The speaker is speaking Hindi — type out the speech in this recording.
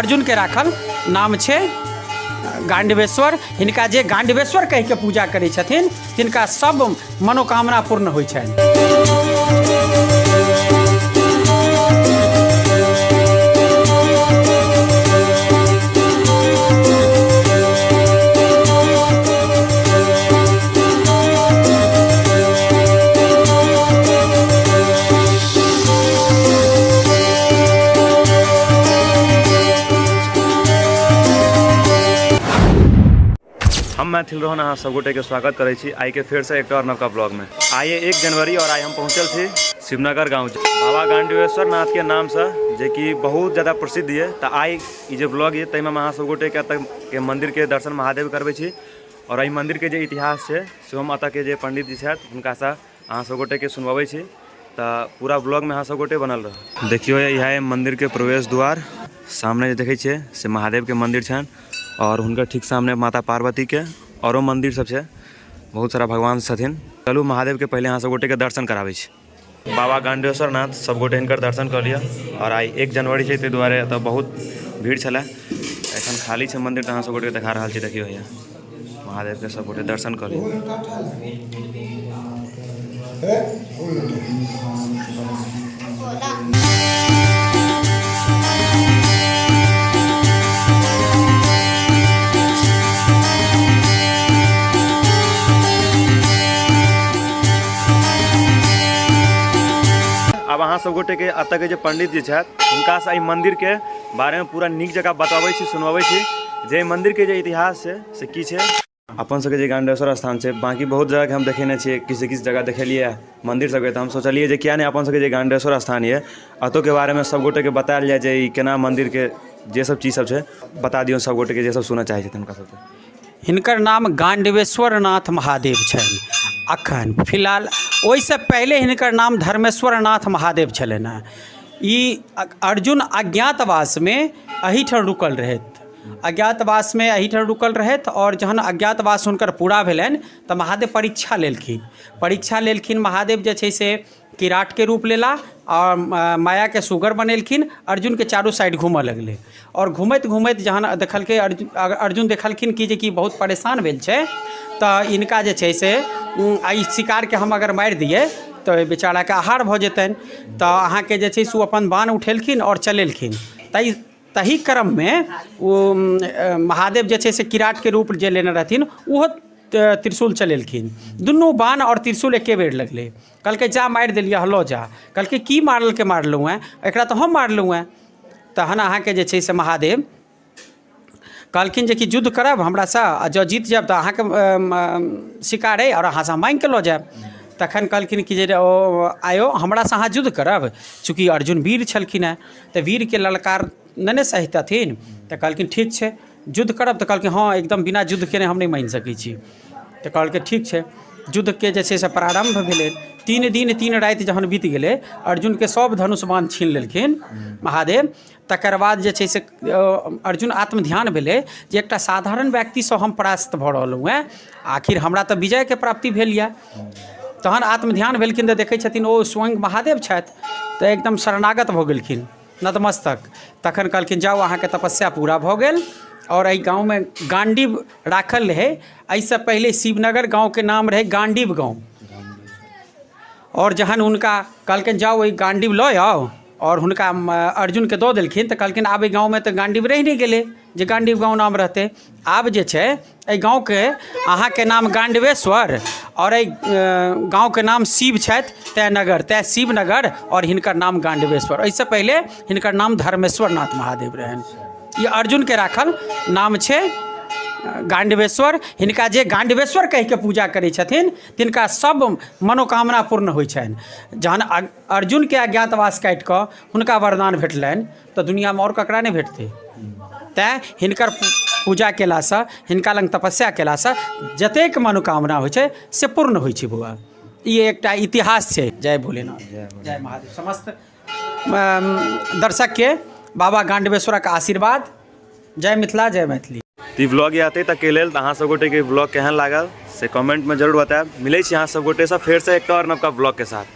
अर्जुन के राखल नाम छे गांडवेश्वर। हिनका जे गांडवेश्वर कह के पूजा करै छथिन तिनका सब मनोकामना पूर्ण होइ छनि। हम मैथिल रोहन अहाँ सब गोटे के स्वागत करै छी आई के फिर से एक और नवका ब्लॉग में। आइ 1 जनवरी और आई हम पहुँचल थी शिवनगर गाँव बाबा गांडवेश्वर नाथ के नाम से जे कि बहुत ज़्यादा प्रसिद्ध है। तो आई जो ब्लॉग है तैमें हम अहाँ सब गोटे के मंदिर के दर्शन महादेव करबै छी और एहि मंदिर के जो इतिहास है से हम अतः के जे पंडित जी छथि हुनका से अहाँ सब गोटे के सुनवाबै छी। तो पूरा ब्लॉग में अहाँ सब गोटे बनल रह। देखियो यह मंदिर के प्रवेश द्वार सामने देखे छे से महादेव के मंदिर छन और उनका ठीक सामने माता पार्वती के औरो मंदिर सब है, बहुत सारा भगवान छथिन। चलू महादेव के पहले यहाँ सब गोटे के दर्शन कराबै छी। बाबा गांडवेश्वर नाथ सब गोटे हिनकर दर्शन कर लिया। और आई 1 जनवरी है ताहि दुआरे तो बहुत भीड़ छलै, एखन खाली है मंदिर। तो अहाँ सब गोटे देखा रहा छी, देखियो है महादेव के सब गोटे दर्शन कर लिया। अब अहाँ सब गोटे के अतः के जो पंडित जी छथि हुनका से मंदिर के बारे में पूरा नीक जगह बताबै छी, सुनवाबै छी जे मंदिर के जो इतिहास है से की है। अपन सबके जे गांडवेश्वर स्थान है, बाकी बहुत जगह हम देखेने छियै, किसी जगह देखलिए मंदिर सबके। तो हम सोचलिए जे किया नहीं अपन सबके जे गांडवेश्वर स्थान है अतो के बारे में सब गोटे के बतायल जाए, जे केना मंदिर के जे सब चीज सब है बता दियो सब गोटे के जे सब सुनना चाहे छथिन हुनका सब। हिनकर नाम गांडवेश्वर नाथ महादेव छनि। अखन फिलहाल ओहिसँ पहले हिनकर नाम धर्मेश्वर नाथ महादेव छलनि हेँ। ई अर्जुन अज्ञातवास में एहिठाम रुकल रहथि, अज्ञातवास में एहिठाम रुकल रहथि। और जहन अज्ञातवास हुनकर पूरा भेलनि तऽ महादेव परीक्षा लेलखिन। महादेव जे छै से किराट के रूप लेला और माया के सुगर बनेलखिन। अर्जुन के चारू साइड घूमऽ लगले और घूमैत घूमैत जहन देखलकै अर्जुन देखलखिन कि जे कि बहुत परेशान भेल छै, तऽ इनका जे छै से एहि शिकार के हम अगर मारि दिए तऽ बेचारा के आहार भऽ जेतनि। तऽ अहाँके जे छै से ओ अपन बाण उठेलखिन और चलेलखिन। तही क्रम में वो महादेव जे छै से किराट के रूप जे लेने रहथिन ओहो त्रिशूल चलेलखिन। दुनू बाण और त्रिशूल एके बेर लगले। कहलकै जा मारि देलिए, हलो जा। कहलकै की मारलहुँ हैं, एकरा तऽ हम मारलहुँ हैं। तहन अहाँके जे छै से महादेव कहलखिन जे कि युद्ध करब हमरासँ, आ जँ जीत जायब तऽ अहाँके शिकार अइ और अहाँसँ माँगि कऽ लऽ जायब। तखन कहलखिन कि जे आयो हमरासँ अहाँ युद्ध करब। चूँकि अर्जुन वीर छलखिन हेँ तऽ वीरके ललकार नहि सहितथिन। तऽ कहलखिन ठीक छै युद्ध करब। तऽ कहलखिन हाँ एकदम बिना युद्ध केने हम नहीं मान सकै छी। तऽ कहलकै ठीक छै। युद्ध के जे छै से प्रारंभ भेलै। 3 दिन 3 राति जहन बीत गेलै, अर्जुन के सब धनुष बाण छीन लेलखिन महादेव। तकर बाद जे छै से अर्जुन आत्मध्यान भेलै जे एकटा साधारण व्यक्तिसँ हम परास्त भऽ रहलहुँ हैं, आखिर हमरा तऽ विजय के प्राप्ति भेल यऽ। तहन आत्मध्यान भेलखिन तऽ देखै छथिन ओ स्वयं महादेव छथि। तऽ एकदम शरणागत भऽ गेलखिन, नतमस्तक। तखन कहलखिन जाउ अहाँके तपस्या पूरा भऽ गेल। और एहि गाँव में गांडीव राखल रहे। एहिसँ पहले शिवनगर गाँव के नाम रहे गांडीव गाँव। और जहन हुनका कहलखिन जाओ एहि गांडीव लऽ आओ और हुनका अर्जुन के दऽ देलखिन। तऽ कहलखिन आब एहि गाँव में तऽ गांडीव रहि नहि गेलै जे गांडीव गाँव नाम रहतै। आब जे छै एहि गाँव के अहाँके नाम गांडवेश्वर और एहि गाँव के नाम शिव छथि तै शिवनगर और हिनकर नाम गांडवेश्वर। एहिसँ पहले हिनकर नाम धर्मेश्वर नाथ महादेव रहनि। ये अर्जुन के राखल नाम छे गांडवेश्वर। हिनका जे गांडवेश्वर कह के पूजा करै छथिन तिनका सब मनोकामना पूर्ण होइ छनि। जहन अर्जुन के अज्ञातवास काटि कऽ हुनका वरदान भेटलनि तऽ दुनिया में और ककरा नहीं भेटतै। तैँ हिनकर पूजा केलासँ, हिनका लग तपस्या केलासँ जतेक मनोकामना होइ छै से पूर्ण होइ छै बौआ। ई एकटा इतिहास छै। जय भोलेनाथ, जय महादेव। समस्त दर्शक के बाबा गांडवेश्वर का आशीर्वाद। जय मिथिला, जय मैथिली। तो ब्लॉग आते तक के लेल अहाँ सब गोटे के ब्लॉग केहन लागल से कमेंट में जरूर बताएब। मिले छी अहाँ सब गोटे से फिर से एक और नवका ब्लॉग के साथ।